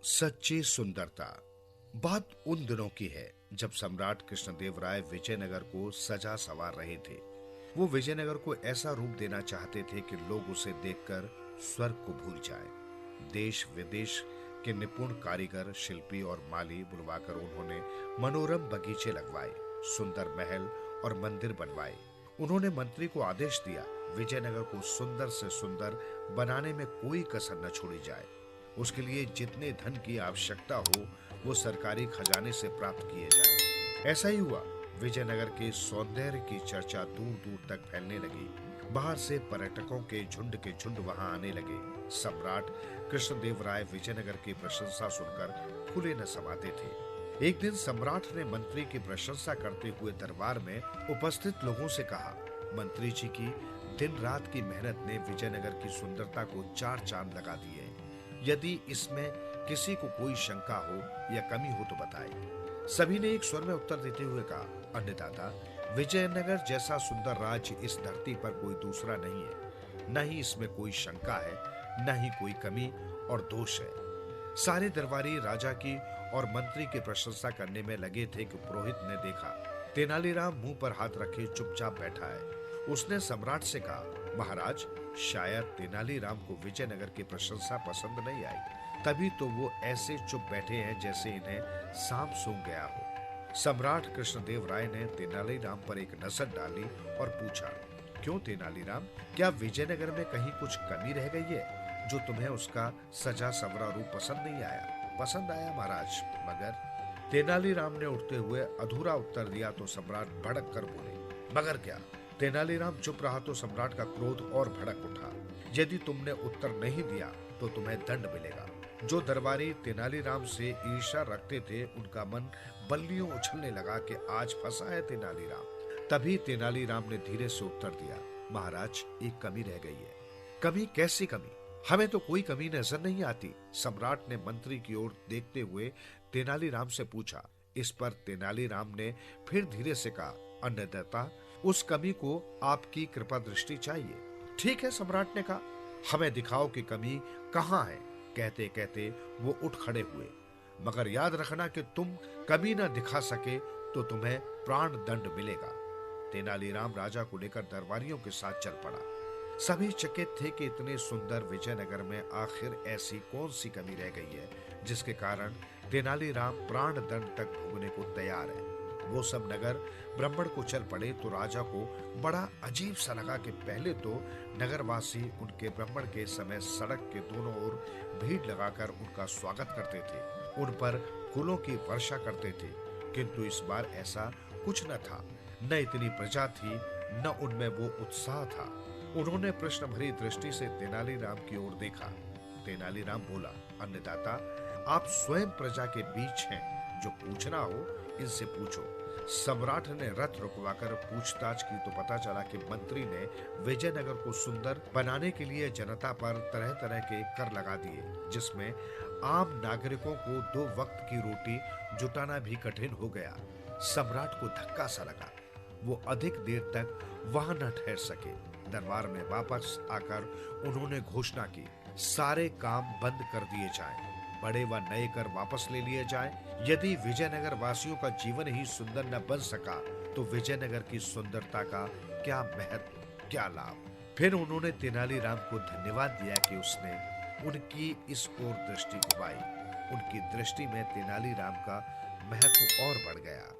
सच्ची सुंदरता। बात उन दिनों की है जब सम्राट कृष्णदेवराय विजयनगर को सजा संवार रहे थे। वो विजयनगर को ऐसा रूप देना चाहते थे कि लोग उसे देखकर स्वर्ग को भूल जाएं। देश विदेश के निपुण कारीगर, शिल्पी और माली बुलवाकर उन्होंने मनोरम बगीचे लगवाए, सुंदर महल और मंदिर बनवाए। उन्होंने मंत्री को आदेश दिया, विजयनगर को सुंदर से सुंदर बनाने में कोई कसर न छोड़ी जाए। उसके लिए जितने धन की आवश्यकता हो वो सरकारी खजाने से प्राप्त किए जाए। ऐसा ही हुआ। विजयनगर के सौंदर्य की चर्चा दूर दूर तक फैलने लगी। बाहर से पर्यटकों के झुंड वहां आने लगे। सम्राट कृष्णदेवराय विजयनगर की प्रशंसा सुनकर फूले न समाते थे। एक दिन सम्राट ने मंत्री की प्रशंसा करते हुए दरबार में उपस्थित लोगों से कहा, मंत्री जी की दिन रात की मेहनत ने विजयनगर की सुंदरता को चार चांद लगा दिए। यदि इसमें किसी को कोई शंका हो या कमी हो तो बताए। सभी ने एक स्वर में उत्तर देते हुए कहा, अन्नदाता, विजयनगर जैसा सुंदर राज्य इस धरती पर कोई दूसरा नहीं है। न ही इसमें कोई शंका है, न ही कोई कमी और दोष है। सारे दरबारी राजा की और मंत्री की प्रशंसा करने में लगे थे कि पुरोहित ने देखा तेनालीराम मुंह पर हाथ रखे चुपचाप बैठा है। उसने सम्राट से कहा, महाराज, शायद तेनालीराम को विजयनगर की प्रशंसा पसंद नहीं आई, तभी तो वो ऐसे चुप बैठे हैं जैसे इन्हें सांप सूंघ गया हो। सम्राट कृष्णदेवराय ने तेनालीराम पर एक नजर डाली और पूछा, क्यों तेनालीराम, क्या विजयनगर में कहीं कुछ कमी रह गई है जो तुम्हें उसका सजा संवरा रूप पसंद नहीं आया? पसंद आया महाराज, मगर तेनालीराम ने उठते हुए अधूरा उत्तर दिया तो सम्राट भड़क कर बोले, मगर क्या? तेनालीराम चुप रहा तो सम्राट का क्रोध और भड़क उठा। यदि तुमने उत्तर नहीं दिया तो तुम्हें दंड मिलेगा। जो दरबारी तेनालीराम से ईर्ष्या रखते थे उनका मन बल्लियों उछलने लगा कि आज फंसा है तेनालीराम। तभी तेनालीराम ने धीरे से उत्तर दिया, महाराज, एक कमी रह गई है। कमी? कैसी कमी? हमें तो कोई कमी नजर नहीं आती। सम्राट ने मंत्री की ओर देखते हुए तेनालीराम से पूछा। इस पर तेनालीराम ने फिर धीरे से कहा, अन्नदाता, उस कमी को आपकी कृपा दृष्टि चाहिए। ठीक है, सम्राट ने कहा, हमें दिखाओ कि कमी कहाँ है। कहते कहते वो उठ खड़े हुए, मगर याद रखना कि तुम कमी न दिखा सके तो तुम्हें प्राण दंड मिलेगा। तेनालीराम राजा को लेकर दरबारियों के साथ चल पड़ा। सभी चकित थे कि इतने सुंदर विजयनगर में आखिर ऐसी कौन सी कमी रह गई है जिसके कारण तेनालीराम प्राण दंड तक भोगने को तैयार है। वो सब नगर ब्राह्मण को चल पड़े तो राजा को बड़ा अजीब सा लगा कि पहले तो नगरवासी उनके ब्राह्मण के समय सड़क के दोनों ओर भीड़ लगाकर उनका स्वागत करते थे, उन पर फूलों की वर्षा करते थे, किंतु इस बार ऐसा कुछ न था। न इतनी प्रजा थी, न उनमें वो उत्साह था। उन्होंने प्रश्न भरी दृष्टि से तेनालीराम की ओर देखा। तेनालीराम बोला, अन्नदाता, आप स्वयं प्रजा के बीच हैं, जो पूछना हो इनसे पूछो। सम्राट ने रथ रुकवाकर पूछताछ की तो पता चला कि मंत्री ने विजयनगर को सुंदर बनाने के लिए जनता पर तरह तरह के कर लगा दिए, जिसमें आम नागरिकों को 2 वक्त की रोटी जुटाना भी कठिन हो गया। सम्राट को धक्का सा लगा। वो अधिक देर तक वहां न ठहर सके। दरबार में वापस आकर उन्होंने घोषणा की, सारे काम बंद कर दिए जाएं, बड़े व नए कर वापस ले लिए जाएं। यदि विजयनगर वासियों का जीवन ही सुंदर न बन सका तो विजयनगर की सुंदरता का क्या महत्व, क्या लाभ? फिर उन्होंने तेनालीराम को धन्यवाद दिया कि उसने उनकी इस ओर दृष्टि घुमाई। उनकी दृष्टि में तेनालीराम का महत्व और बढ़ गया।